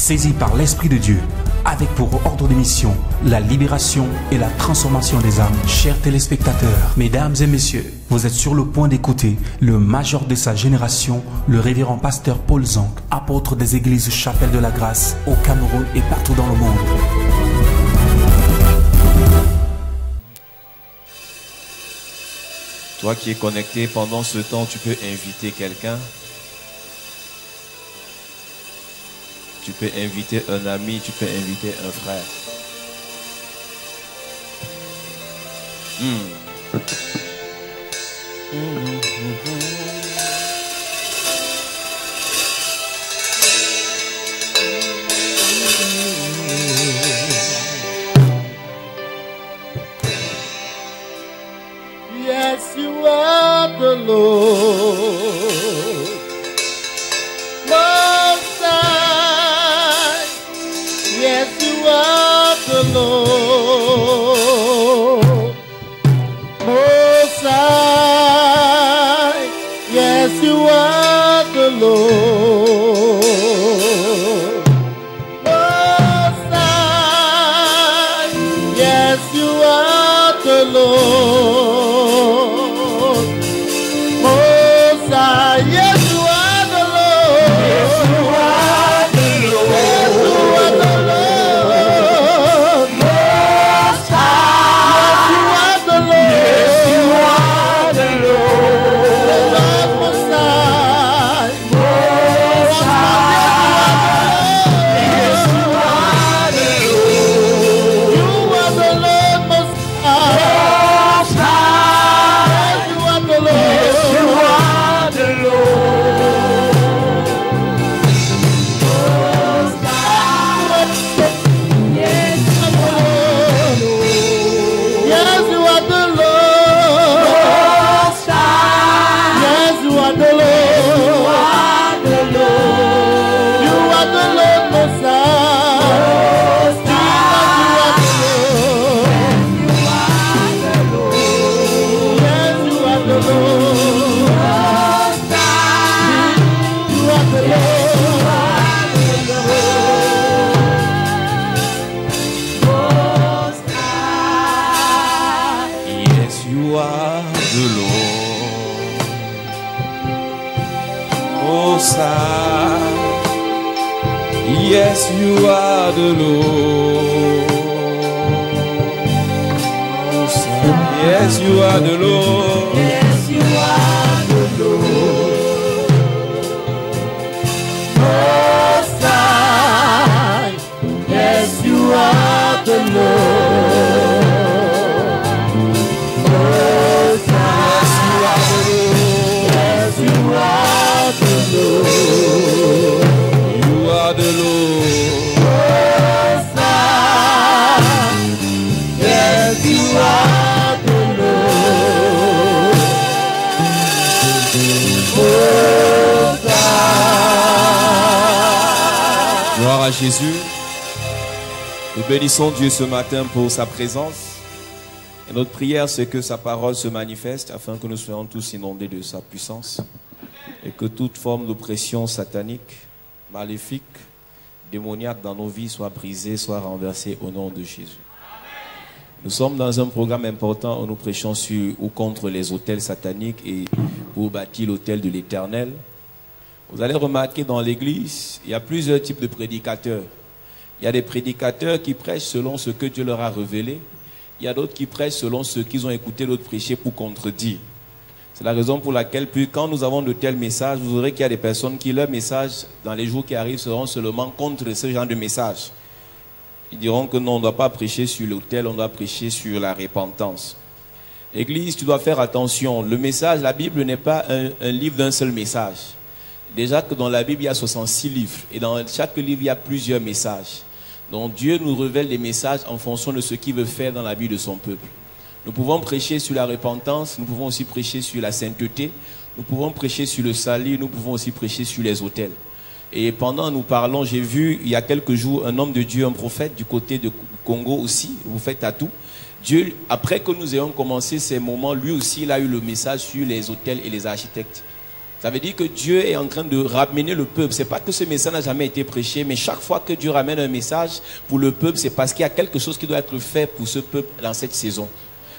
saisi par l'Esprit de Dieu, avec pour ordre de mission la libération et la transformation des âmes. Chers téléspectateurs, mesdames et messieurs, vous êtes sur le point d'écouter le major de sa génération, le révérend pasteur Paul Zank, apôtre des églises Chapelle de la Grâce au Cameroun et partout dans le monde. Toi qui es connecté, pendant ce temps, tu peux inviter quelqu'un. Tu peux inviter un ami, tu peux inviter un frère. Yes, you are the Lord. Most High. Yes, you are the Lord. Most High. Yes, you are the Lord. Most High. Yes, you are the Lord. Yes, you are the Lord. Yes, you are the Lord. Yes, you are the Lord. Most High. Yes, you are the Lord. Most High. Yes, you are the Lord. You are the Lord. Most High. Yes, you are the Lord. Most High. Gloire à Jésus. Nous bénissons Dieu ce matin pour sa présence. Et notre prière, c'est que sa parole se manifeste afin que nous soyons tous inondés de sa puissance et que toute forme d'oppression satanique, maléfique, démoniaque dans nos vies soit brisée, soit renversée au nom de Jésus. Nous sommes dans un programme important où nous prêchons sur ou contre les autels sataniques et pour bâtir l'autel de l'Éternel. Vous allez remarquer dans l'église, il y a plusieurs types de prédicateurs. Il y a des prédicateurs qui prêchent selon ce que Dieu leur a révélé. Il y a d'autres qui prêchent selon ce qu'ils ont écouté l'autre prêcher pour contredire. C'est la raison pour laquelle, quand nous avons de tels messages, vous verrez qu'il y a des personnes qui, leurs messages, dans les jours qui arrivent, seront seulement contre ce genre de messages. Ils diront que non, on ne doit pas prêcher sur l'autel, on doit prêcher sur la repentance. Église, tu dois faire attention. Le message, la Bible n'est pas un livre d'un seul message. Déjà que dans la Bible, il y a 66 livres. Et dans chaque livre, il y a plusieurs messages. Donc Dieu nous révèle des messages en fonction de ce qu'il veut faire dans la vie de son peuple. Nous pouvons prêcher sur la repentance, nous pouvons aussi prêcher sur la sainteté, nous pouvons prêcher sur le salut, nous pouvons aussi prêcher sur les autels. Et pendant nous parlons, j'ai vu il y a quelques jours un homme de Dieu, un prophète du côté de Congo aussi, vous faites à tout. Dieu, après que nous ayons commencé ces moments, lui aussi il a eu le message sur les autels et les architectes. Ça veut dire que Dieu est en train de ramener le peuple. C'est pas que ce message n'a jamais été prêché, mais chaque fois que Dieu ramène un message pour le peuple, c'est parce qu'il y a quelque chose qui doit être fait pour ce peuple dans cette saison.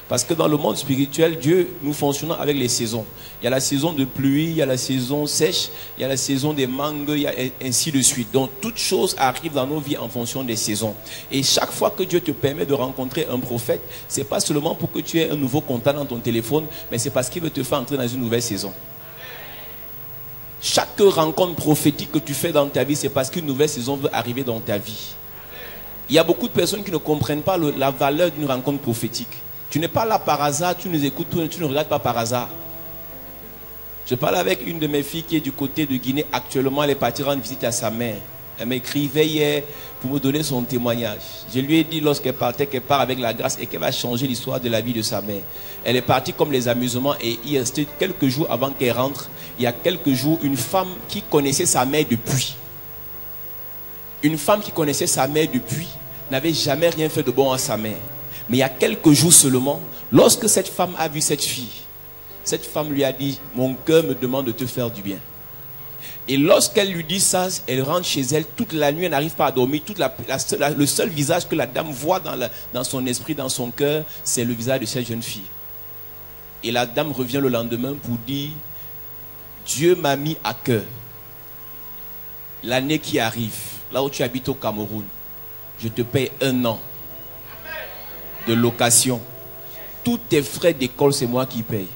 Parce que dans le monde spirituel, Dieu, nous fonctionnons avec les saisons. Il y a la saison de pluie, il y a la saison sèche, il y a la saison des mangues, il y a ainsi de suite. Donc, toutes choses arrivent dans nos vies en fonction des saisons. Et chaque fois que Dieu te permet de rencontrer un prophète, c'est pas seulement pour que tu aies un nouveau contact dans ton téléphone, mais c'est parce qu'il veut te faire entrer dans une nouvelle saison. Chaque rencontre prophétique que tu fais dans ta vie, c'est parce qu'une nouvelle saison veut arriver dans ta vie. Il y a beaucoup de personnes qui ne comprennent pas la valeur d'une rencontre prophétique. Tu n'es pas là par hasard, tu nous écoutes, tu ne regardes pas par hasard. Je parle avec une de mes filles qui est du côté de Guinée. Actuellement, elle est partie rendre visite à sa mère. Elle m'écrivait hier pour me donner son témoignage. Je lui ai dit lorsqu'elle partait qu'elle part avec la grâce et qu'elle va changer l'histoire de la vie de sa mère. Elle est partie comme les amusements et il restait quelques jours avant qu'elle rentre. Il y a quelques jours, une femme qui connaissait sa mère depuis. Une femme qui connaissait sa mère depuis n'avait jamais rien fait de bon à sa mère. Mais il y a quelques jours seulement, lorsque cette femme a vu cette femme lui a dit « Mon cœur me demande de te faire du bien ». Et lorsqu'elle lui dit ça, elle rentre chez elle, toute la nuit, elle n'arrive pas à dormir. Le seul visage que la dame voit dans son esprit, dans son cœur, c'est le visage de cette jeune fille. Et la dame revient le lendemain pour dire « Dieu m'a mis à cœur. L'année qui arrive, là où tu habites au Cameroun, je te paye 1 an de location. Tous tes frais d'école, c'est moi qui paye. »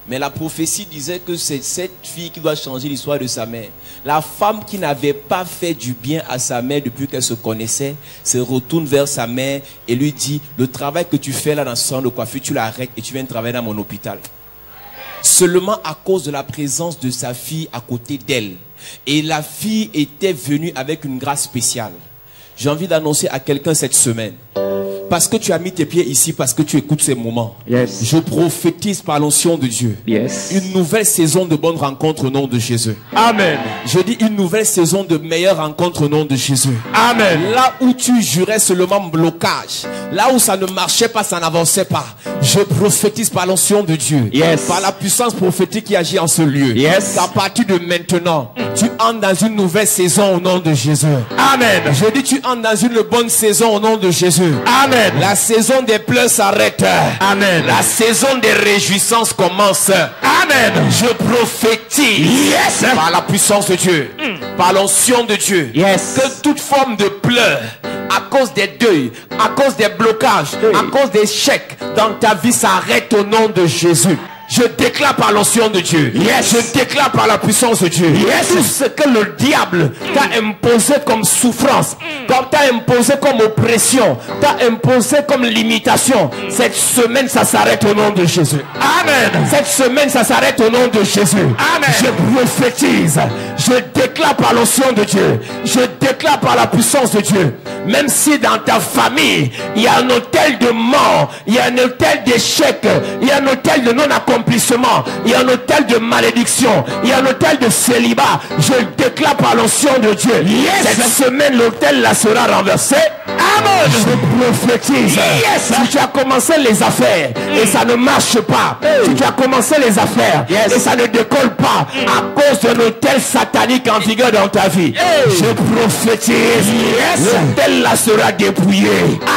Mais la prophétie disait que c'est cette fille qui doit changer l'histoire de sa mère. La femme qui n'avait pas fait du bien à sa mère depuis qu'elle se connaissait, se retourne vers sa mère et lui dit « Le travail que tu fais là dans ce salon de coiffure, tu l'arrêtes et tu viens travailler dans mon hôpital. » Seulement à cause de la présence de sa fille à côté d'elle. Et la fille était venue avec une grâce spéciale. J'ai envie d'annoncer à quelqu'un cette semaine. Parce que tu as mis tes pieds ici, parce que tu écoutes ces moments. Yes. Je prophétise par l'onction de Dieu. Yes. Une nouvelle saison de bonnes rencontres au nom de Jésus. Amen. Je dis une nouvelle saison de meilleures rencontres au nom de Jésus. Amen. Là où tu jurais seulement blocage, là où ça ne marchait pas, ça n'avançait pas, je prophétise par l'onction de Dieu. Yes. Par la puissance prophétique qui agit en ce lieu. Yes. À partir de maintenant, tu entres dans une nouvelle saison au nom de Jésus. Amen. Je dis tu entres dans une bonne saison au nom de Jésus. Amen. La saison des pleurs s'arrête. Amen. La saison des réjouissances commence. Amen. Je prophétise. Yes. Par la puissance de Dieu, par l'onction de Dieu, Yes. que toute forme de pleurs, à cause des deuils, à cause des blocages, à cause des échecs dans ta vie s'arrête au nom de Jésus. Je déclare par l'onction de Dieu. Yes. Je déclare par la puissance de Dieu. Yes. Tout ce que le diable t'a imposé comme souffrance, t'a imposé comme oppression, t'a imposé comme limitation, cette semaine ça s'arrête au nom de Jésus. Amen. Cette semaine ça s'arrête au nom de Jésus. Amen. Je prophétise. Je déclare par l'onction de Dieu. Je déclare par la puissance de Dieu. Même si dans ta famille il y a un hôtel de mort, il y a un hôtel d'échec, il y a un hôtel de non-accomplissement, il y a un hôtel de malédiction, il y a un hôtel de célibat, je déclare par l'onction de Dieu. Yes. Cette semaine l'hôtel là sera renversé. Amen. Je prophétise. Yes. Si tu as commencé les affaires et ça ne marche pas, si tu as commencé les affaires et ça ne décolle pas à cause d'un hôtel satanique en vigueur dans ta vie, je prophétise. L'hôtel là sera dépouillé.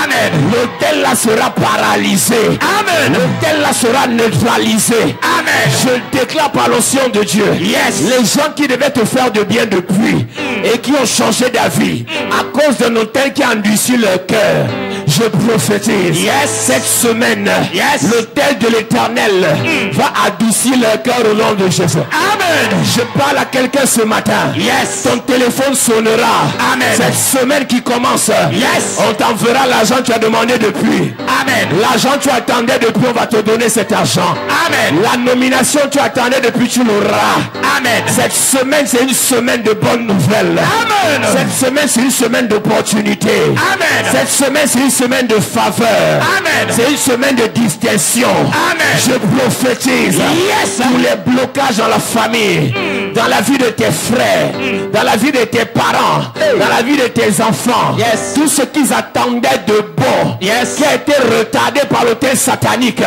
Amen. L'hôtel là sera paralysé. Amen. L'hôtel là sera neutralisé. Amen. Je déclare par l'onction de Dieu. Yes. Les gens qui devaient te faire de bien depuis et qui ont changé d'avis à cause d'un hôtel qui a endurci leur cœur, je prophétise. Yes. Cette semaine, Yes. l'autel de l'Éternel va adoucir leur cœur au nom de Jésus. Amen. Je parle à quelqu'un ce matin. Yes. Ton téléphone sonnera. Amen. Cette semaine qui commence, Yes. on t'enverra l'argent que tu as demandé depuis. Amen. L'argent que tu attendais depuis, on va te donner cet argent. Amen. La nomination que tu attendais depuis, tu l'auras. Amen. Cette semaine, c'est une semaine de bonnes nouvelles. Amen. Cette semaine, c'est une semaine d'opportunités. Amen. Cette semaine, c'est une semaine de faveur. Amen. C'est une semaine de distinction. Amen. Je prophétise. Yes. Tous les blocages dans la famille, dans la vie de tes frères, dans la vie de tes parents, dans la vie de tes enfants. Yes. Tout ce qu'ils attendaient de bon, qui a été retardé par l'autel satanique.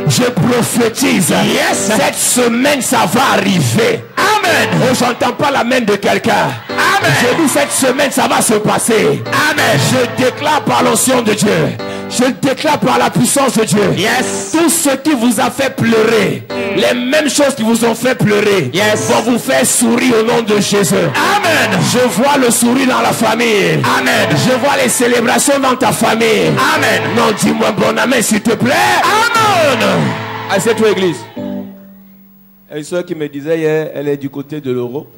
Je prophétise. Yes. Cette semaine, ça va arriver. Amen. Oh, j'entends pas la main de quelqu'un. Amen. Je dis cette semaine, ça va se passer. Amen. Je déclare par l'onction de Dieu. Je déclare par la puissance de Dieu. Yes. Tout ce qui vous a fait pleurer, les mêmes choses qui vous ont fait pleurer, vont vous faire sourire au nom de Jésus. Amen. Je vois le sourire dans la famille. Amen. Je vois les célébrations dans ta famille. Amen. Non, dis-moi bon amen s'il te plaît. Amen. Assieds-toi, église. Une soeur qui me disait hier, elle est du côté de l'Europe.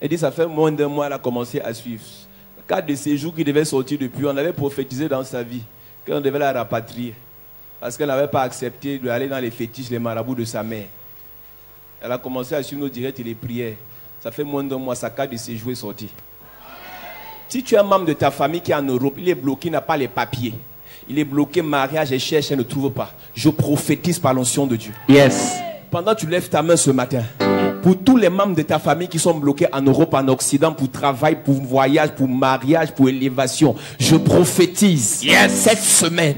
Elle dit, ça fait moins d'un mois qu'elle a commencé à suivre. Le cadre de séjour qui devait sortir depuis, on avait prophétisé dans sa vie qu'on devait la rapatrier. Parce qu'elle n'avait pas accepté d'aller dans les fétiches, les marabouts de sa mère. Elle a commencé à suivre nos directs et les prières. Ça fait moins d'un mois, sa carte de séjour est sortie. Si tu es un membre de ta famille qui est en Europe, il est bloqué, il n'a pas les papiers. Il est bloqué, mariage, et cherche, elle ne trouve pas. Je prophétise par l'onction de Dieu. Yes. Pendant que tu lèves ta main ce matin, pour tous les membres de ta famille qui sont bloqués en Europe, en Occident, pour travail, pour voyage, pour mariage, pour élévation, je prophétise. Yes. Cette semaine,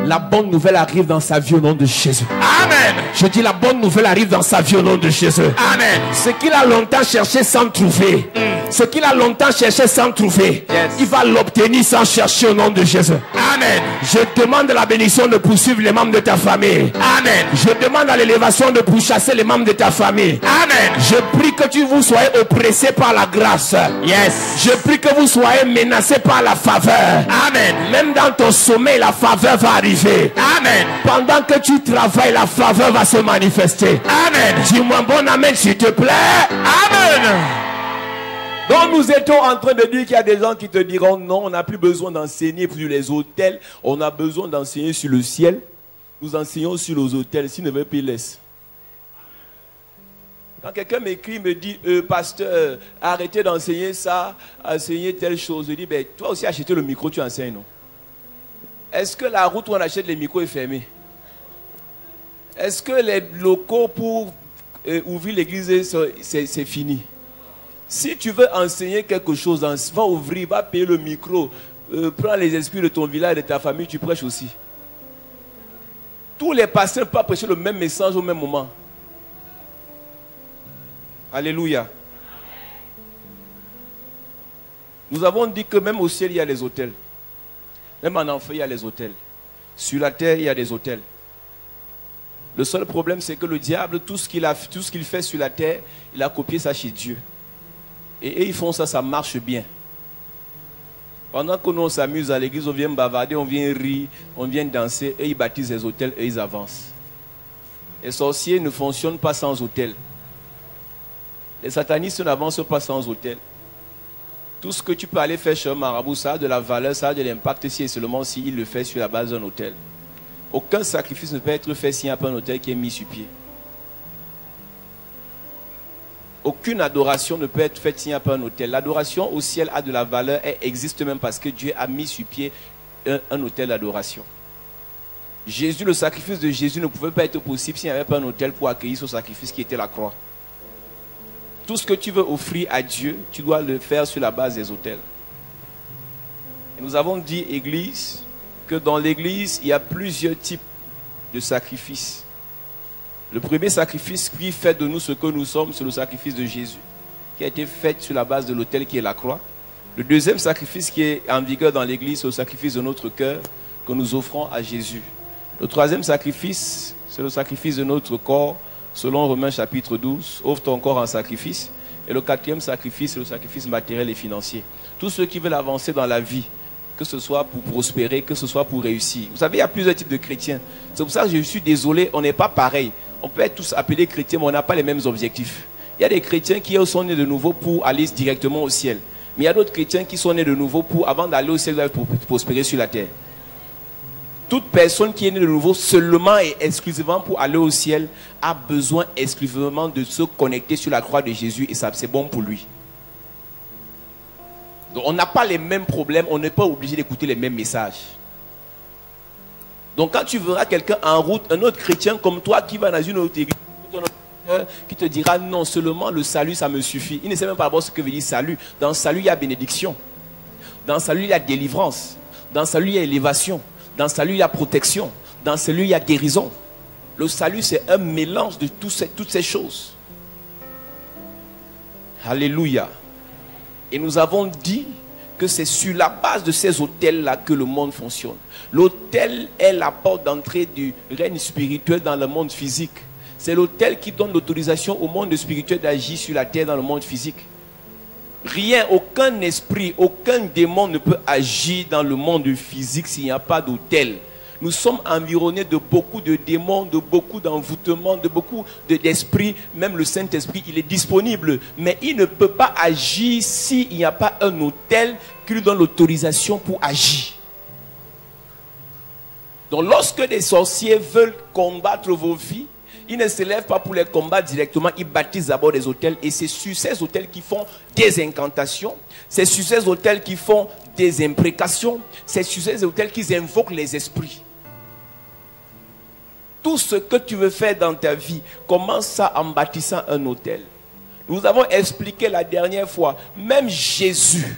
la bonne nouvelle arrive dans sa vie au nom de Jésus. Amen. Je dis la bonne nouvelle arrive dans sa vie au nom de Jésus. Amen. Ce qu'il a longtemps cherché sans trouver, ce qu'il a longtemps cherché sans trouver, il va l'obtenir sans chercher au nom de Jésus. Amen. Je demande la bénédiction de poursuivre les membres de ta famille. Amen. Je demande à l'élévation de pourchasser les membres de ta famille. Amen. Je prie que vous soyez oppressés par la grâce. Yes. Je prie que vous soyez menacés par la faveur. Amen. Même dans ton sommeil, la faveur va arriver. Amen. Pendant que tu travailles, la faveur va se manifester. Amen. Dis-moi bon amen s'il te plaît. Amen. Donc nous étions en train de dire qu'il y a des gens qui te diront non, on n'a plus besoin d'enseigner sur les autels, on a besoin d'enseigner sur le ciel. Nous enseignons sur les autels, s'ils ne veulent plus, laisse. Quand quelqu'un m'écrit, me dit, pasteur, arrêtez d'enseigner ça, enseigner telle chose, je dis, ben, toi aussi acheter le micro, tu enseignes, non? Est-ce que la route où on achète les micros est fermée? Est-ce que les locaux pour ouvrir l'église, c'est fini? Si tu veux enseigner quelque chose, va ouvrir, va payer le micro, prends les esprits de ton village, de ta famille, tu prêches aussi. Tous les pasteurs ne peuvent pas prêcher le même message au même moment. Alléluia. Nous avons dit que même au ciel, il y a les autels. Même en enfer, il y a les autels. Sur la terre, il y a des autels. Le seul problème, c'est que le diable, tout ce qu'il fait sur la terre, il a copié ça chez Dieu. Et ils font ça, ça marche bien. Pendant que nous on s'amuse à l'église, on vient bavarder, on vient rire, on vient danser, et ils bâtissent les hôtels et ils avancent. Les sorciers ne fonctionnent pas sans hôtel. Les satanistes n'avancent pas sans hôtel. Tout ce que tu peux aller faire chez un marabout, ça a de la valeur, ça a de l'impact si et seulement s'il le fait sur la base d'un hôtel. Aucun sacrifice ne peut être fait s'il n'y a pas un hôtel qui est mis sur pied. Aucune adoration ne peut être faite s'il n'y a pas un autel. L'adoration au ciel a de la valeur et existe même parce que Dieu a mis sur pied un autel d'adoration. Jésus, le sacrifice de Jésus ne pouvait pas être possible s'il n'y avait pas un autel pour accueillir ce sacrifice qui était la croix. Tout ce que tu veux offrir à Dieu, tu dois le faire sur la base des autels. Et nous avons dit, Église, que dans l'Église, il y a plusieurs types de sacrifices. Le premier sacrifice qui fait de nous ce que nous sommes, c'est le sacrifice de Jésus, qui a été fait sur la base de l'autel qui est la croix. Le deuxième sacrifice qui est en vigueur dans l'Église, c'est le sacrifice de notre cœur que nous offrons à Jésus. Le troisième sacrifice, c'est le sacrifice de notre corps, selon Romains chapitre 12, offre ton corps en sacrifice. Et le quatrième sacrifice, c'est le sacrifice matériel et financier. Tous ceux qui veulent avancer dans la vie, que ce soit pour prospérer, que ce soit pour réussir. Vous savez, il y a plusieurs types de chrétiens. C'est pour ça que je suis désolé, on n'est pas pareil. On peut être tous appelés chrétiens, mais on n'a pas les mêmes objectifs. Il y a des chrétiens qui sont nés de nouveau pour aller directement au ciel. Mais il y a d'autres chrétiens qui sont nés de nouveau pour, avant d'aller au ciel, pour prospérer sur la terre. Toute personne qui est née de nouveau seulement et exclusivement pour aller au ciel a besoin exclusivement de se connecter sur la croix de Jésus et ça, c'est bon pour lui. Donc on n'a pas les mêmes problèmes, on n'est pas obligé d'écouter les mêmes messages. Donc quand tu verras quelqu'un en route, un autre chrétien comme toi qui va dans une autre église, qui te dira non, seulement le salut ça me suffit. Il ne sait même pas d'abord ce que veut dire salut. Dans le salut il y a bénédiction. Dans le salut il y a délivrance. Dans le salut il y a élévation. Dans le salut il y a protection. Dans le salut il y a guérison. Le salut c'est un mélange de toutes ces choses. Alléluia. Et nous avons dit que c'est sur la base de ces autels-là que le monde fonctionne. L'autel est la porte d'entrée du règne spirituel dans le monde physique. C'est l'autel qui donne l'autorisation au monde spirituel d'agir sur la terre dans le monde physique. Rien, aucun esprit, aucun démon ne peut agir dans le monde physique s'il n'y a pas d'autel. Nous sommes environnés de beaucoup de démons, de beaucoup d'envoûtements, de beaucoup d'esprits. Même le Saint-Esprit, il est disponible. Mais il ne peut pas agir s'il n'y a pas un autel qui lui donne l'autorisation pour agir. Donc lorsque des sorciers veulent combattre vos vies, ils ne se lèvent pas pour les combattre directement. Ils bâtissent d'abord des autels. Et c'est sur ces autels qu'ils font des incantations. C'est sur ces autels qu'ils font des imprécations. C'est sur ces autels qu'ils invoquent les esprits. Tout ce que tu veux faire dans ta vie, commence ça en bâtissant un autel. Nous avons expliqué la dernière fois, même Jésus,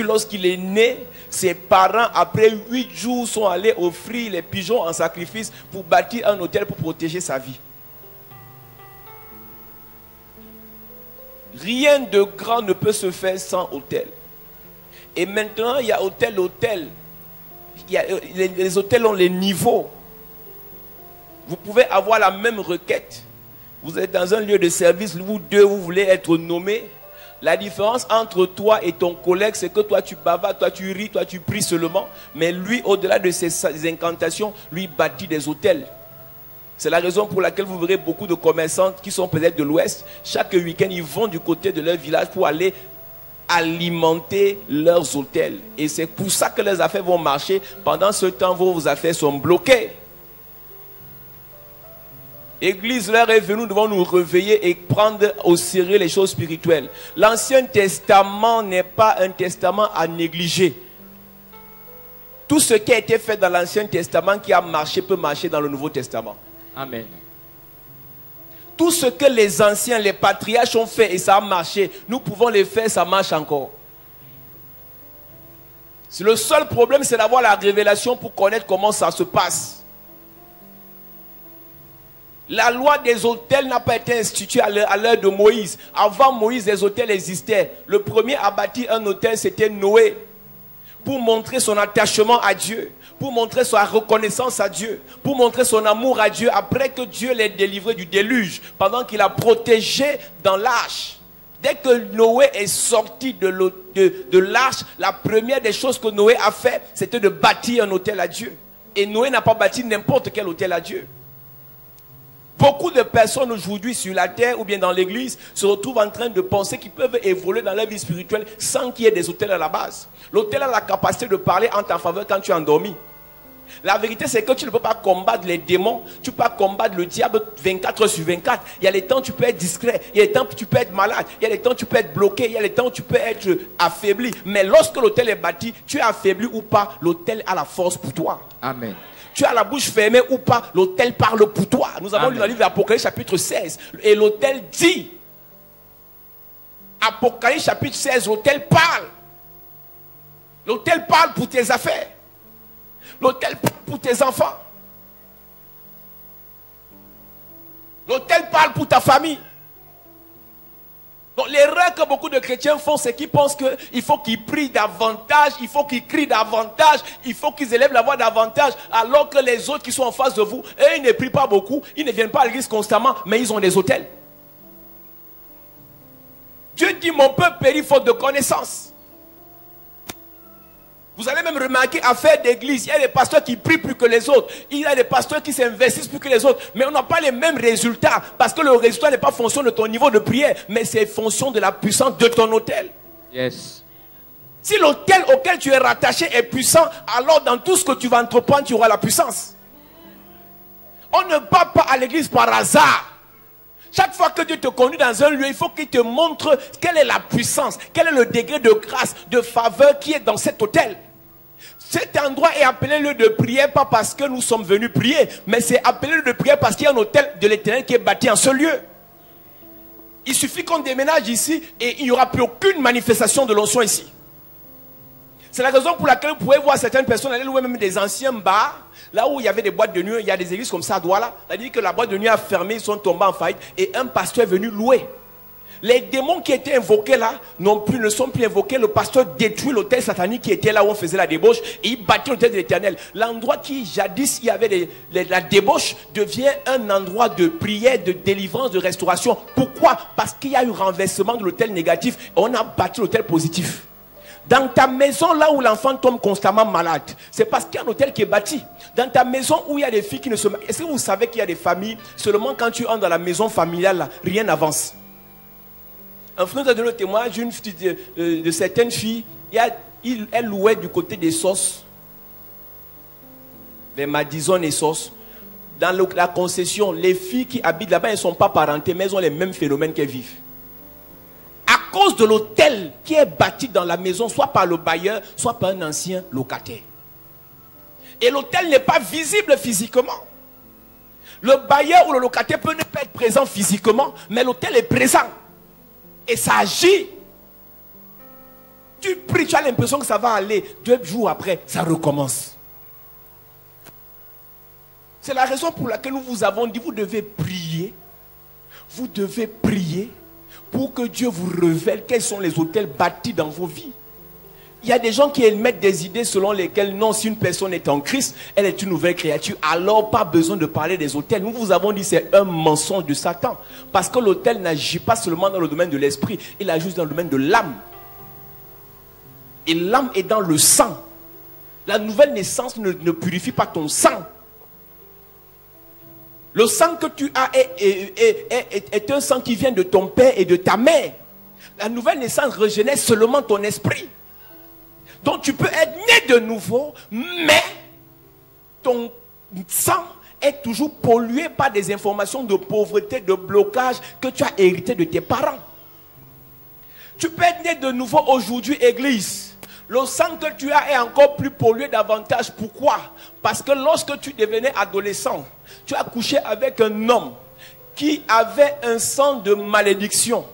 lorsqu'il est né, ses parents, après 8 jours, sont allés offrir les pigeons en sacrifice pour bâtir un autel pour protéger sa vie. Rien de grand ne peut se faire sans autel. Et maintenant, il y a autel. Les autels ont les niveaux. Vous pouvez avoir la même requête. Vous êtes dans un lieu de service, vous deux, vous voulez être nommés. La différence entre toi et ton collègue, c'est que toi tu bavardes, toi tu ris, toi tu pries seulement. Mais lui, au-delà de ses incantations, lui bâtit des autels. C'est la raison pour laquelle vous verrez beaucoup de commerçants qui sont peut-être de l'Ouest. Chaque week-end, ils vont du côté de leur village pour aller alimenter leurs autels. Et c'est pour ça que les affaires vont marcher. Pendant ce temps, vos affaires sont bloquées. Église, l'heure est venue, nous devons nous réveiller et prendre au sérieux les choses spirituelles. L'Ancien Testament n'est pas un testament à négliger. Tout ce qui a été fait dans l'Ancien Testament qui a marché peut marcher dans le Nouveau Testament. Amen. Tout ce que les anciens, les patriarches ont fait et ça a marché, nous pouvons le faire, ça marche encore. Le seul problème, c'est d'avoir la révélation pour connaître comment ça se passe. La loi des autels n'a pas été instituée à l'heure de Moïse. Avant Moïse, les autels existaient. Le premier à bâtir un autel, c'était Noé. Pour montrer son attachement à Dieu. Pour montrer sa reconnaissance à Dieu. Pour montrer son amour à Dieu. Après que Dieu l'ait délivré du déluge. Pendant qu'il a protégé dans l'arche. Dès que Noé est sorti de l'arche, la première des choses que Noé a fait, c'était de bâtir un autel à Dieu. Et Noé n'a pas bâti n'importe quel autel à Dieu. Beaucoup de personnes aujourd'hui sur la terre ou bien dans l'église se retrouvent en train de penser qu'ils peuvent évoluer dans leur vie spirituelle sans qu'il y ait des autels à la base. L'autel a la capacité de parler en ta faveur quand tu es endormi. La vérité c'est que tu ne peux pas combattre les démons, tu ne peux pas combattre le diable 24 heures sur 24. Il y a les temps où tu peux être discret, il y a les temps où tu peux être malade, il y a les temps où tu peux être bloqué, il y a les temps où tu peux être affaibli. Mais lorsque l'autel est bâti, tu es affaibli ou pas, l'autel a la force pour toi. Amen. Tu as la bouche fermée ou pas, l'autel parle pour toi. Nous avons lu dans le livre d'Apocalypse chapitre 16. Et l'autel dit, Apocalypse chapitre 16, l'autel parle. L'autel parle pour tes affaires. L'autel parle pour tes enfants. L'autel parle pour ta famille. Donc l'erreur que beaucoup de chrétiens font, c'est qu'ils pensent qu'il faut qu'ils prient davantage, il faut qu'ils crient davantage, il faut qu'ils élèvent la voix davantage, alors que les autres qui sont en face de vous, eux, ils ne prient pas beaucoup, ils ne viennent pas à l'église constamment, mais ils ont des autels. Dieu dit, mon peuple périt faute de connaissance. Vous allez même remarquer, à faire d'église, il y a des pasteurs qui prient plus que les autres. Il y a des pasteurs qui s'investissent plus que les autres. Mais on n'a pas les mêmes résultats. Parce que le résultat n'est pas fonction de ton niveau de prière. Mais c'est fonction de la puissance de ton autel. Yes. Si l'autel auquel tu es rattaché est puissant, alors dans tout ce que tu vas entreprendre, tu auras la puissance. On ne part pas à l'église par hasard. Chaque fois que Dieu te conduit dans un lieu, il faut qu'il te montre quelle est la puissance, quel est le degré de grâce, de faveur qui est dans cet autel. Cet endroit est appelé lieu de prière, pas parce que nous sommes venus prier, mais c'est appelé lieu de prière parce qu'il y a un hôtel de l'Éternel qui est bâti en ce lieu. Il suffit qu'on déménage ici et il n'y aura plus aucune manifestation de l'onction ici. C'est la raison pour laquelle vous pouvez voir certaines personnes aller louer même des anciens bars, là où il y avait des boîtes de nuit, il y a des églises comme ça à Douala. C'est-à-dire que la boîte de nuit a fermé, ils sont tombés en faillite et un pasteur est venu louer. Les démons qui étaient invoqués là ne sont plus invoqués. Le pasteur détruit l'autel satanique qui était là où on faisait la débauche et il bâtit l'autel de l'Éternel. L'endroit qui jadis il y avait la débauche devient un endroit de prière, de délivrance, de restauration. Pourquoi? Parce qu'il y a eu renversement de l'autel négatif et on a bâti l'autel positif. Dans ta maison, là où l'enfant tombe constamment malade, c'est parce qu'il y a un hôtel qui est bâti. Dans ta maison où il y a des filles qui ne se... Est-ce que vous savez qu'il y a des familles, seulement quand tu entres dans la maison familiale, là, rien n'avance. Un frère nous a donné le témoignage de certaines filles. Elle louait du côté des Sauces, vers Madison et Sauces. Dans la concession, les filles qui habitent là-bas, elles ne sont pas parentées, mais elles ont les mêmes phénomènes qu'elles vivent. À cause de l'hôtel qui est bâti dans la maison, soit par le bailleur, soit par un ancien locataire. Et l'hôtel n'est pas visible physiquement. Le bailleur ou le locataire peut ne pas être présent physiquement, mais l'hôtel est présent. Et ça agit. Tu pries, tu as l'impression que ça va aller. 2 jours après, ça recommence. C'est la raison pour laquelle nous vous avons dit, vous devez prier. Vous devez prier pour que Dieu vous révèle quels sont les hôtels bâtis dans vos vies. Il y a des gens qui émettent des idées selon lesquelles, non, si une personne est en Christ, elle est une nouvelle créature, alors pas besoin de parler des hôtels. Nous vous avons dit c'est un mensonge de Satan. Parce que l'hôtel n'agit pas seulement dans le domaine de l'esprit, il agit dans le domaine de l'âme. Et l'âme est dans le sang. La nouvelle naissance ne purifie pas ton sang. Le sang que tu as est un sang qui vient de ton père et de ta mère. La nouvelle naissance régénère seulement ton esprit. Donc tu peux être né de nouveau, mais ton sang est toujours pollué par des informations de pauvreté, de blocage que tu as hérité de tes parents. Tu peux être né de nouveau aujourd'hui, église. Le sang que tu as est encore plus pollué davantage. Pourquoi? Parce que lorsque tu devenais adolescent, tu as couché avec un homme qui avait un sang de malédiction.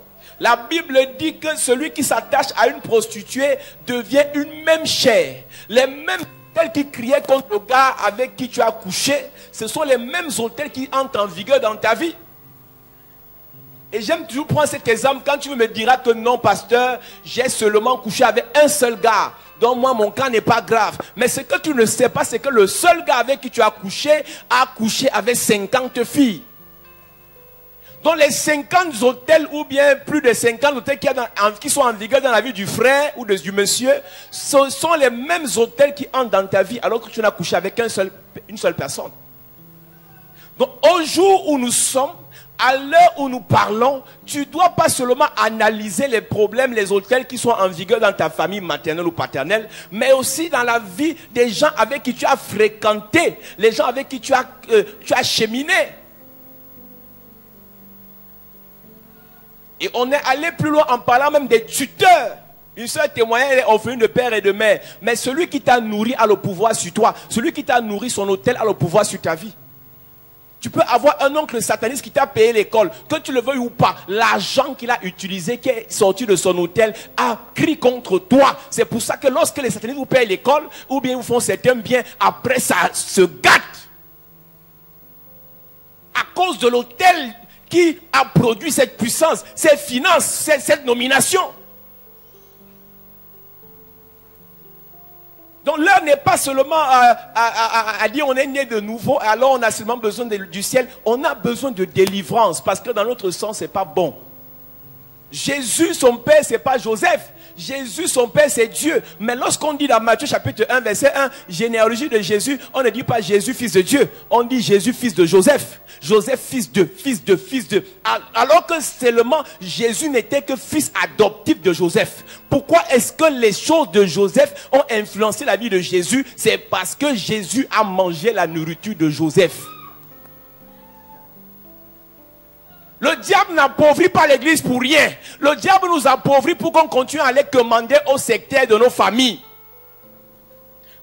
La Bible dit que celui qui s'attache à une prostituée devient une même chair. Les mêmes hôtels qui criaient contre le gars avec qui tu as couché, ce sont les mêmes hôtels qui entrent en vigueur dans ta vie. Et j'aime toujours prendre cet exemple quand tu me diras que non, pasteur, j'ai seulement couché avec un seul gars. Donc moi, mon cas n'est pas grave. Mais ce que tu ne sais pas, c'est que le seul gars avec qui tu as couché a couché avec 50 filles. Donc les 50 hôtels ou bien plus de 50 hôtels qui sont en vigueur dans la vie du frère ou du monsieur, ce sont les mêmes hôtels qui entrent dans ta vie alors que tu n'as couché avec une seule personne. Donc au jour où nous sommes, à l'heure où nous parlons, tu ne dois pas seulement analyser les problèmes, les hôtels qui sont en vigueur dans ta famille maternelle ou paternelle, mais aussi dans la vie des gens avec qui tu as fréquenté, les gens avec qui tu as cheminé. Et on est allé plus loin en parlant même des tuteurs. Une seule témoignage est orpheline de père et de mère. Mais celui qui t'a nourri a le pouvoir sur toi. Celui qui t'a nourri son hôtel a le pouvoir sur ta vie. Tu peux avoir un oncle sataniste qui t'a payé l'école, que tu le veuilles ou pas. L'argent qu'il a utilisé, qui est sorti de son hôtel, a crié contre toi. C'est pour ça que lorsque les satanistes vous payent l'école, ou bien vous font certains biens, après ça se gâte. À cause de l'hôtel qui a produit cette puissance, ces finances, cette nomination. Donc l'heure n'est pas seulement à dire on est né de nouveau, alors on a seulement besoin du ciel. On a besoin de délivrance, parce que dans notre sens, c'est pas bon. Jésus, son père, c'est pas Joseph. Jésus, son père, c'est Dieu. Mais lorsqu'on dit dans Matthieu chapitre 1, verset 1, généalogie de Jésus, on ne dit pas Jésus, fils de Dieu. On dit Jésus, fils de Joseph. Joseph, fils de. Alors que seulement Jésus n'était que fils adoptif de Joseph. Pourquoi est-ce que les choses de Joseph ont influencé la vie de Jésus? C'est parce que Jésus a mangé la nourriture de Joseph. Le diable n'appauvrit pas l'église pour rien. Le diable nous appauvrit pour qu'on continue à aller commander au secteur de nos familles.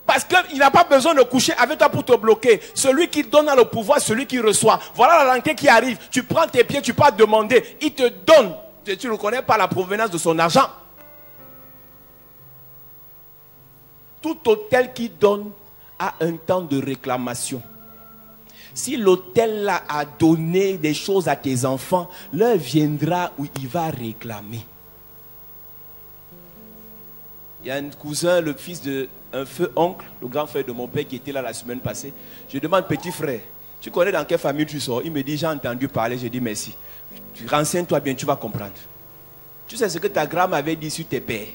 Parce qu'il n'a pas besoin de coucher avec toi pour te bloquer. Celui qui donne a le pouvoir, celui qui reçoit. Voilà la langue qui arrive. Tu prends tes pieds, tu peux demander. Il te donne. Tu ne connais pas la provenance de son argent. Tout hôtel qui donne a un temps de réclamation. Si l'hôtel là a donné des choses à tes enfants, l'heure viendra où il va réclamer. Il y a un cousin, le fils d'un feu oncle, le grand frère de mon père qui était là la semaine passée. Je demande, petit frère, tu connais dans quelle famille tu sors? Il me dit, j'ai entendu parler. Je dis merci. Tu renseignes-toi bien, tu vas comprendre. Tu sais ce que ta grand m'avait dit sur tes pères.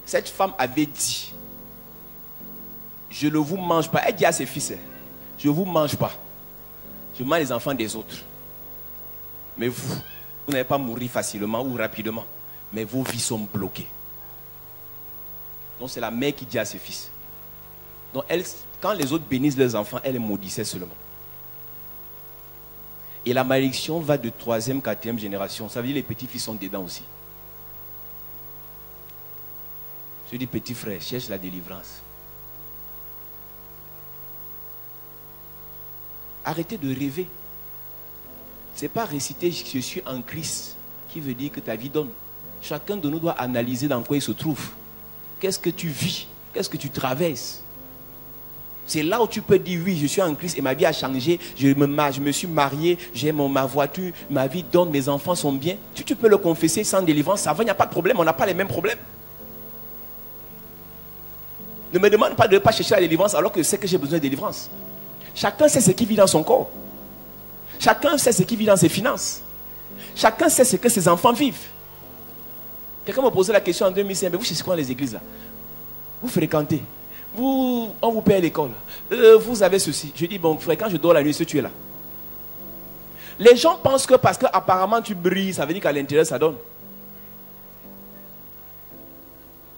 Cette femme avait dit, je ne vous mange pas. Elle dit à ses fils, je ne vous mange pas. Je mange les enfants des autres. Mais vous n'allez pas mourir facilement ou rapidement. Mais vos vies sont bloquées. Donc c'est la mère qui dit à ses fils. Donc elle, quand les autres bénissent leurs enfants, elle les maudissait seulement. Et la malédiction va de 3e, 4e génération. Ça veut dire que les petits-fils sont dedans aussi. Je dis, petit frère, cherche la délivrance. Arrêtez de rêver. Ce n'est pas réciter je suis en Christ qui veut dire que ta vie donne. Chacun de nous doit analyser dans quoi il se trouve. Qu'est-ce que tu vis? Qu'est-ce que tu traverses? C'est là où tu peux dire oui, je suis en Christ et ma vie a changé. Je me suis marié, j'ai ma voiture, ma vie donne, mes enfants sont bien. Tu peux le confesser sans délivrance. Ça va, il n'y a pas de problème, on n'a pas les mêmes problèmes. Ne me demande pas de ne pas chercher la délivrance alors que je sais que j'ai besoin de délivrance. Chacun sait ce qui vit dans son corps. Chacun sait ce qui vit dans ses finances. Chacun sait ce que ses enfants vivent. Quelqu'un m'a posé la question en 2005, mais vous cherchez quoi dans les églises là? Vous fréquentez. On vous paye l'école. Vous avez ceci. Je dis, bon frère, quand je dors la nuit, est-ce que tu es là? Les gens pensent que parce que apparemment tu brilles, ça veut dire qu'à l'intérieur ça donne.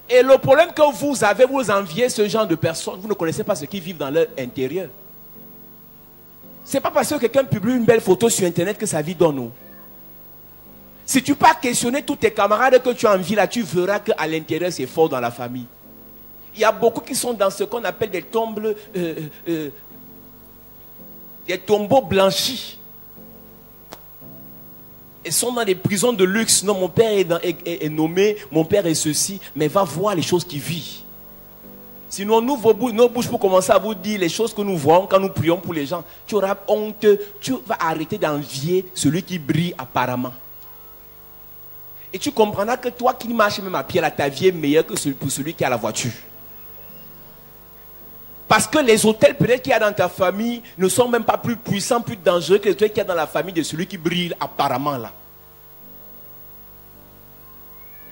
Et le problème que vous avez, vous enviez ce genre de personnes. Vous ne connaissez pas ce qu'ils vivent dans leur intérieur. Ce n'est pas parce que quelqu'un publie une belle photo sur internet que sa vie donne. Non. Si tu peux questionner tous tes camarades que tu envies là, tu verras qu'à l'intérieur c'est fort dans la famille. Il y a beaucoup qui sont dans ce qu'on appelle des tombes, des tombeaux blanchis. Ils sont dans des prisons de luxe. Non, mon père est nommé, mon père est ceci, mais va voir les choses qu'il vit. Sinon, nous ouvrons nos bouches pour commencer à vous dire les choses que nous voyons quand nous prions pour les gens. Tu auras honte, tu vas arrêter d'envier celui qui brille apparemment. Et tu comprendras que toi qui marches même à pied, là, ta vie est meilleure que pour celui qui a la voiture. Parce que les hôtels peut-être qu'il y a dans ta famille ne sont même pas plus puissants, plus dangereux que les hôtels qu'il y a dans la famille de celui qui brille apparemment là.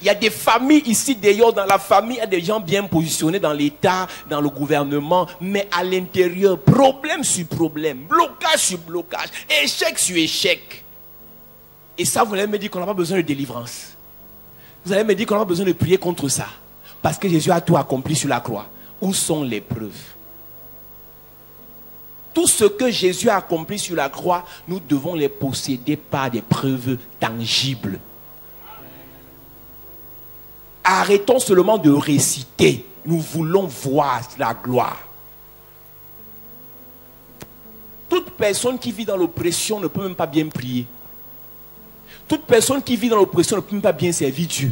Il y a des familles ici d'ailleurs, dans la famille, il y a des gens bien positionnés dans l'État, dans le gouvernement, mais à l'intérieur, problème sur problème, blocage sur blocage, échec sur échec. Et ça, vous allez me dire qu'on n'a pas besoin de délivrance. Vous allez me dire qu'on n'a pas besoin de prier contre ça. Parce que Jésus a tout accompli sur la croix. Où sont les preuves? Tout ce que Jésus a accompli sur la croix, nous devons les posséder par des preuves tangibles. Arrêtons seulement de réciter. Nous voulons voir la gloire. Toute personne qui vit dans l'oppression ne peut même pas bien prier. Toute personne qui vit dans l'oppression ne peut même pas bien servir Dieu.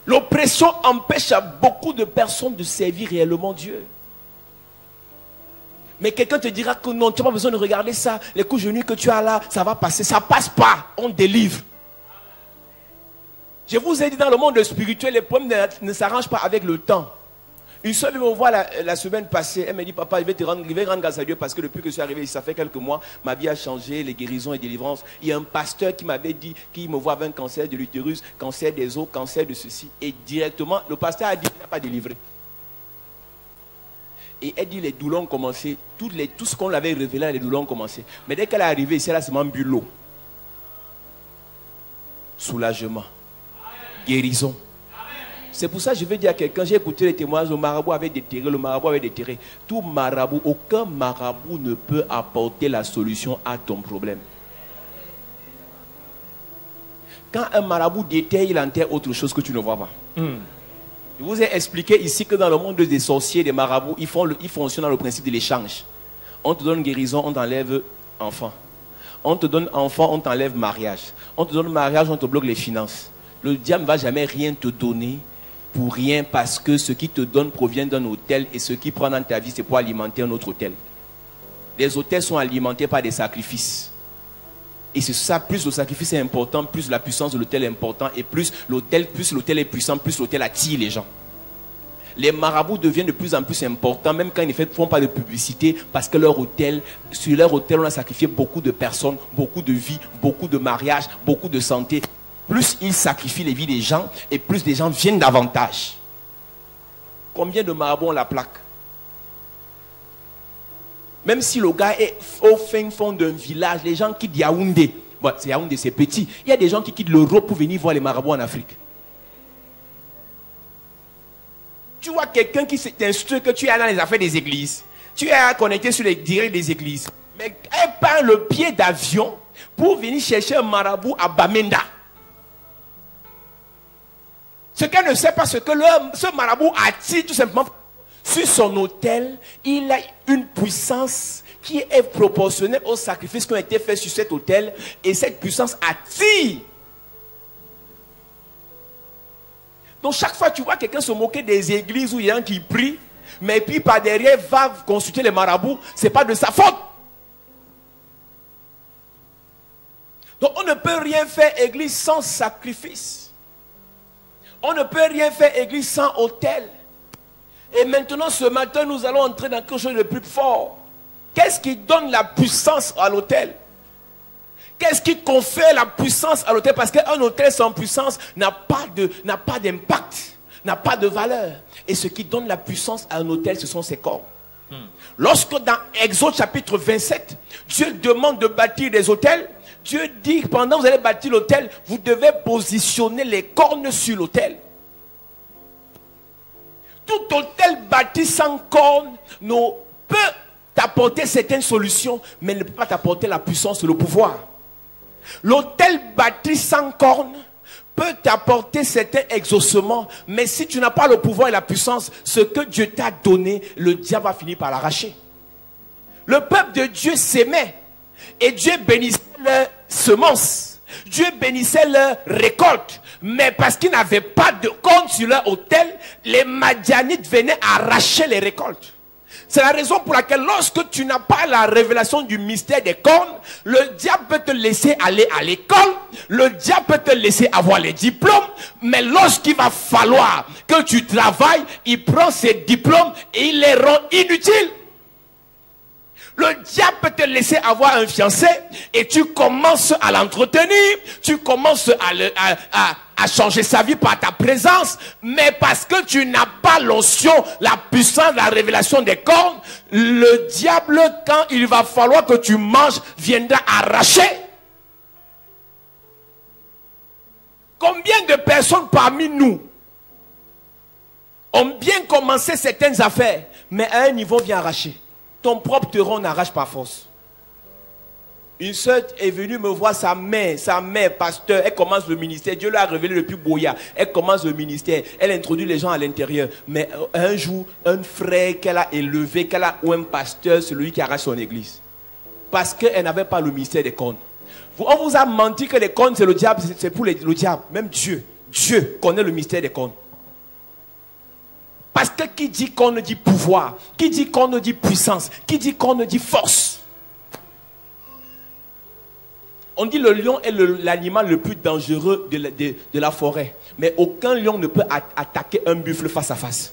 L'oppression empêche à beaucoup de personnes de servir réellement Dieu. Mais quelqu'un te dira que non, tu n'as pas besoin de regarder ça. Les coups de genoux que tu as là, ça va passer. Ça ne passe pas. On délivre. Je vous ai dit, dans le monde spirituel, les problèmes ne s'arrangent pas avec le temps. Une seule me voit la semaine passée. Elle me dit, papa, je vais rendre grâce à Dieu parce que depuis que je suis arrivé, ça fait quelques mois, ma vie a changé, les guérisons et délivrances. Il y a un pasteur qui m'avait dit qu'il me voit avec un cancer de l'utérus, cancer des os, cancer de ceci. Et directement, le pasteur a dit qu'il n'a pas délivré. Et elle dit les douleurs ont commencé. Tout ce qu'on l'avait révélé, les douleurs ont commencé. Mais dès qu'elle est arrivée ici, elle a seulement bu l'eau. Soulagement. Guérison. C'est pour ça que je vais dire à quelqu'un, j'ai écouté les témoignages, le marabout avait déterré, le marabout avait déterré. Tout marabout, aucun marabout ne peut apporter la solution à ton problème. Quand un marabout déterre, il enterre autre chose que tu ne vois pas. Je vous ai expliqué ici que dans le monde des sorciers, des marabouts, ils fonctionnent dans le principe de l'échange. On te donne guérison, on t'enlève enfant. On te donne enfant, on t'enlève mariage. On te donne mariage, on te bloque les finances. Le diable ne va jamais rien te donner pour rien parce que ce qui te donne provient d'un hôtel et ce qui prend dans ta vie, c'est pour alimenter un autre hôtel. Les hôtels sont alimentés par des sacrifices. Et c'est ça, plus le sacrifice est important, plus la puissance de l'hôtel est importante et plus l'hôtel est puissant, plus l'hôtel attire les gens. Les marabouts deviennent de plus en plus importants, même quand ils ne font pas de publicité, parce que sur leur hôtel, on a sacrifié beaucoup de personnes, beaucoup de vies, beaucoup de mariages, beaucoup de santé. Plus ils sacrifient les vies des gens, et plus les gens viennent davantage. Combien de marabouts ont la plaque? Même si le gars est au fin fond d'un village, les gens quittent Yaoundé. Bon, Yaoundé, c'est petit. Il y a des gens qui quittent l'Europe pour venir voir les marabouts en Afrique. Tu vois quelqu'un qui t'instruit que tu es dans les affaires des églises. Tu es connecté sur les directs des églises. Mais elle prend le pied d'avion pour venir chercher un marabout à Bamenda. Ce qu'elle ne sait pas, c'est que ce marabout attire tout simplement sur son autel. Il a une puissance qui est proportionnelle aux sacrifices qui ont été faits sur cet autel. Et cette puissance attire. Donc chaque fois tu vois quelqu'un se moquer des églises où il y a un qui prie, mais puis par derrière va consulter les marabouts, ce n'est pas de sa faute. Donc on ne peut rien faire église sans sacrifice. On ne peut rien faire église sans autel. Et maintenant ce matin nous allons entrer dans quelque chose de plus fort. Qu'est-ce qui donne la puissance à l'autel? Qu'est-ce qui confère la puissance à l'autel? Parce qu'un autel sans puissance n'a pas d'impact, n'a pas de valeur. Et ce qui donne la puissance à un autel, ce sont ses corps. Lorsque dans Exode chapitre 27, Dieu demande de bâtir des autels, Dieu dit, pendant que vous allez bâtir l'autel, vous devez positionner les cornes sur l'autel. Tout autel bâti sans cornes ne peut t'apporter certaines solutions, mais ne peut pas t'apporter la puissance et le pouvoir. L'autel bâti sans cornes peut t'apporter certains exaucements, mais si tu n'as pas le pouvoir et la puissance, ce que Dieu t'a donné, le diable va finir par l'arracher. Le peuple de Dieu s'aimait et Dieu bénissait leurs semences, Dieu bénissait leurs récoltes, mais parce qu'ils n'avaient pas de cornes sur leur autel, les Madianites venaient arracher les récoltes. C'est la raison pour laquelle lorsque tu n'as pas la révélation du mystère des cornes, le diable peut te laisser aller à l'école, le diable peut te laisser avoir les diplômes, mais lorsqu'il va falloir que tu travailles, il prend ces diplômes et il les rend inutiles. Le diable peut te laisser avoir un fiancé et tu commences à l'entretenir, tu commences à changer sa vie par ta présence, mais parce que tu n'as pas l'onction, la puissance, la révélation des cornes, le diable, quand il va falloir que tu manges, viendra arracher. Combien de personnes parmi nous ont bien commencé certaines affaires, mais à un niveau vient arracher? Ton propre terreau n'arrache pas force. Une soeur est venue me voir, sa mère, pasteur, elle commence le ministère. Dieu l'a révélé depuis Boya. Elle commence le ministère. Elle introduit les gens à l'intérieur. Mais un jour, un frère qu'elle a élevé, ou un pasteur, c'est lui qui arrache son église. Parce qu'elle n'avait pas le ministère des cornes. On vous a menti que les cornes, c'est le diable, c'est pour le diable. Même Dieu connaît le mystère des cornes. Parce que qui dit corne dit pouvoir, qui dit corne dit puissance, qui dit corne dit force. On dit le lion est l'animal le plus dangereux de la forêt. Mais aucun lion ne peut attaquer un buffle face à face.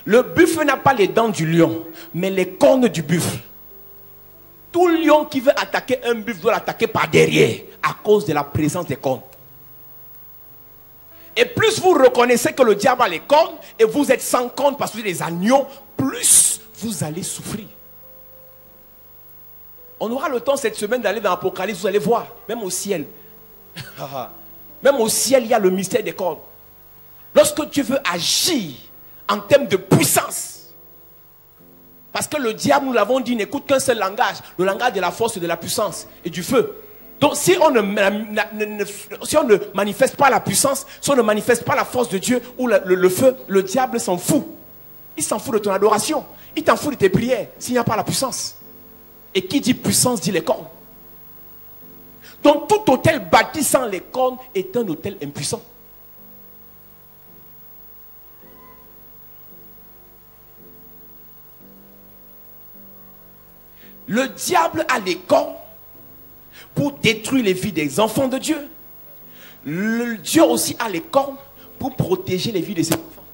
Le buffle n'a pas les dents du lion, mais les cornes du buffle. Tout lion qui veut attaquer un buffle doit l'attaquer par derrière, à cause de la présence des cornes. Et plus vous reconnaissez que le diable a les cornes, et vous êtes sans cornes parce que vous êtes des agneaux, plus vous allez souffrir. On aura le temps cette semaine d'aller dans l'Apocalypse, vous allez voir, même au ciel. Même au ciel, il y a le mystère des cornes. Lorsque tu veux agir en termes de puissance, parce que le diable, nous l'avons dit, n'écoute qu'un seul langage, le langage de la force et de la puissance et du feu. Donc si on ne manifeste pas la puissance, si on ne manifeste pas la force de Dieu ou le feu, le diable s'en fout. Il s'en fout de ton adoration. Il t'en fout de tes prières s'il n'y a pas la puissance. Et qui dit puissance dit les cornes. Donc tout autel bâti sans les cornes est un autel impuissant. Le diable a les cornes pour détruire les vies des enfants de Dieu. Dieu aussi a les cornes pour protéger les vies de ses enfants.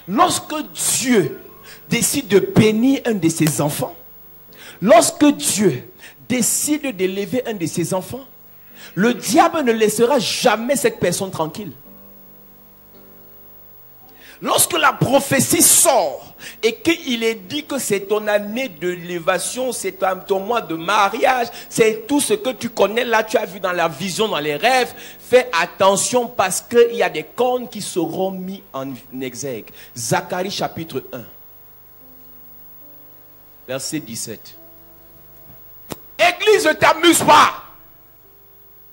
Lorsque Dieu décide de bénir un de ses enfants, lorsque Dieu décide d'élever un de ses enfants, le diable ne laissera jamais cette personne tranquille. Lorsque la prophétie sort et qu'il est dit que c'est ton année de l'élévation, c'est ton mois de mariage, c'est tout ce que tu connais là, tu as vu dans la vision, dans les rêves, fais attention parce qu'il y a des cornes qui seront mis en exergue. Zacharie chapitre 1, verset 17. Église, ne t'amuse pas.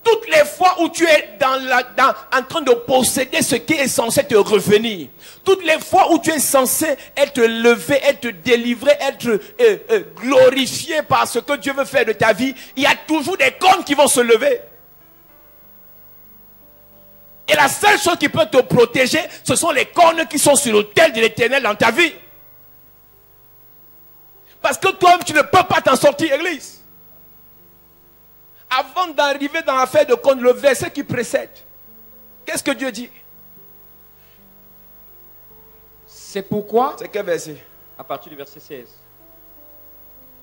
Toutes les fois où tu es en train de posséder ce qui est censé te revenir, toutes les fois où tu es censé être levé, être délivré, être glorifié par ce que Dieu veut faire de ta vie, il y a toujours des cornes qui vont se lever. Et la seule chose qui peut te protéger, ce sont les cornes qui sont sur l'autel de l'Éternel dans ta vie. Parce que toi-même, tu ne peux pas t'en sortir, Église. Avant d'arriver dans l'affaire de cornes, le verset qui précède, qu'est-ce que Dieu dit? C'est pourquoi... C'est quel verset? À partir du verset 16.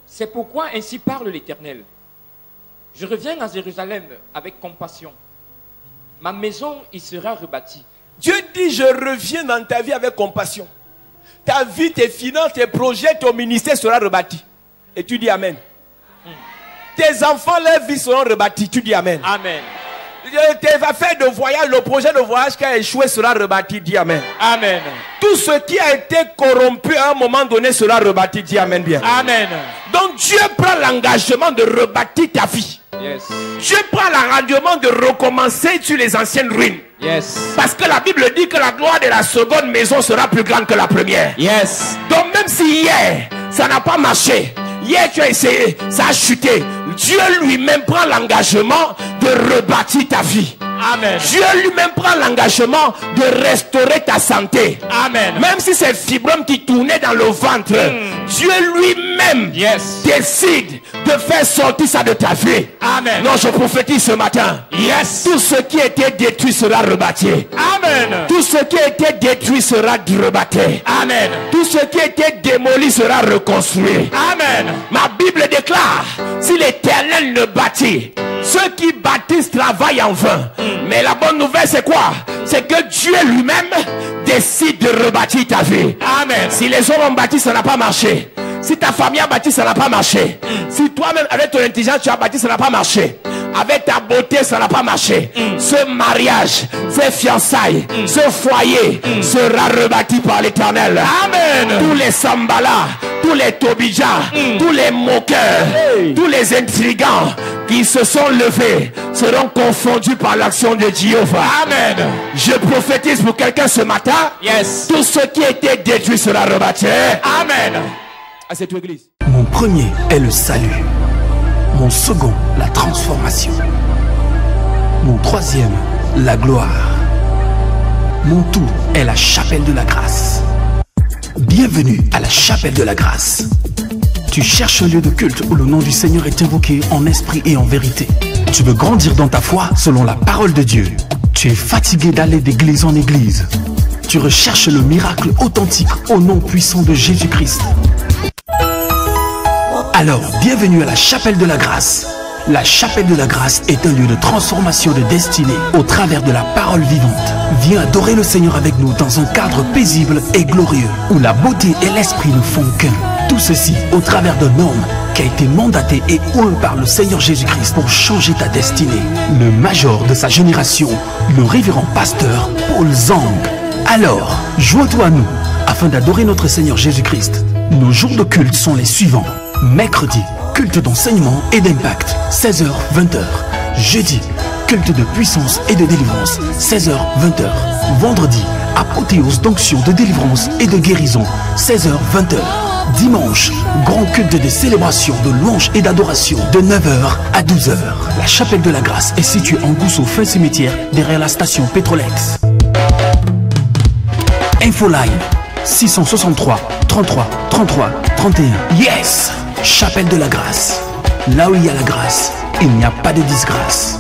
C'est pourquoi ainsi parle l'Éternel. Je reviens à Jérusalem avec compassion. Ma maison y sera rebâtie. Dieu dit, je reviens dans ta vie avec compassion. Ta vie, tes finances, tes projets, ton ministère sera rebâti. Et tu dis Amen. Tes enfants, leurs vies seront rebâties. Tu dis Amen. Amen. Tes affaires de voyage, le projet de voyage qui a échoué sera rebâti. Dis Amen. Amen. Tout ce qui a été corrompu à un moment donné sera rebâti. Dis Amen bien. Amen. Donc Dieu prend l'engagement de rebâtir ta vie. Yes. Dieu prend l'engagement de recommencer sur les anciennes ruines. Yes. Parce que la Bible dit que la gloire de la seconde maison sera plus grande que la première. Yes. Donc même si hier, ça n'a pas marché, hier tu as essayé, ça a chuté, Dieu lui-même prend l'engagement de rebâtir ta vie. Amen. Dieu lui-même prend l'engagement de restaurer ta santé. Amen. Même si c'est fibrome qui tournait dans le ventre, Dieu lui-même décide de faire sortir ça de ta vie. Amen. Non, je prophétise ce matin. Yes. Tout ce qui était détruit sera rebâti. Amen. Tout ce qui était détruit sera rebâti. Amen. Tout ce qui était démoli sera reconstruit. Amen. Ma Bible déclare, si l'Éternel ne bâtit, ceux qui bâtissent travaillent en vain. Mais la bonne nouvelle c'est quoi? C'est que Dieu lui-même décide de rebâtir ta vie. Amen. Si les hommes ont bâti, ça n'a pas marché. Si ta famille a bâti, ça n'a pas marché. Si toi-même avec ton intelligence tu as bâti, ça n'a pas marché. Avec ta beauté, ça n'a pas marché. Ce mariage, ces fiançailles, ce foyer sera rebâti par l'Éternel. Amen. Tous les Sambala, tous les Tobija, tous les moqueurs, tous les intrigants qui se sont levés seront confondus par l'action de Jéhovah. Amen. Je prophétise pour quelqu'un ce matin. Yes. Tout ce qui était détruit sera rebâti. Amen. À cette église. Mon premier est le salut. Mon second, la transformation. Mon troisième, la gloire. Mon tout est la chapelle de la grâce. Bienvenue à la chapelle de la grâce. Tu cherches un lieu de culte où le nom du Seigneur est invoqué en esprit et en vérité. Tu veux grandir dans ta foi selon la parole de Dieu. Tu es fatigué d'aller d'église en église. Tu recherches le miracle authentique au nom puissant de Jésus-Christ. Alors, bienvenue à la chapelle de la grâce. La chapelle de la grâce est un lieu de transformation de destinée au travers de la parole vivante. Viens adorer le Seigneur avec nous dans un cadre paisible et glorieux où la beauté et l'esprit ne font qu'un. Tout ceci au travers d'un homme qui a été mandaté et oint par le Seigneur Jésus-Christ pour changer ta destinée. Le major de sa génération, le révérend pasteur Paul Zang. Alors, joins-toi à nous afin d'adorer notre Seigneur Jésus-Christ. Nos jours de culte sont les suivants. Mercredi, culte d'enseignement et d'impact, 16h, 20h. Jeudi, culte de puissance et de délivrance, 16h, 20h. Vendredi, apothéose d'onction de délivrance et de guérison, 16h, 20h. Dimanche, grand culte de célébration, de louange et d'adoration, de 9h à 12h. La chapelle de la grâce est située en Gousso, fin cimetière, derrière la station Pétrolex. Infoline 663 33 33 31. Yes! Chapelle de la grâce. Là où il y a la grâce, il n'y a pas de disgrâce.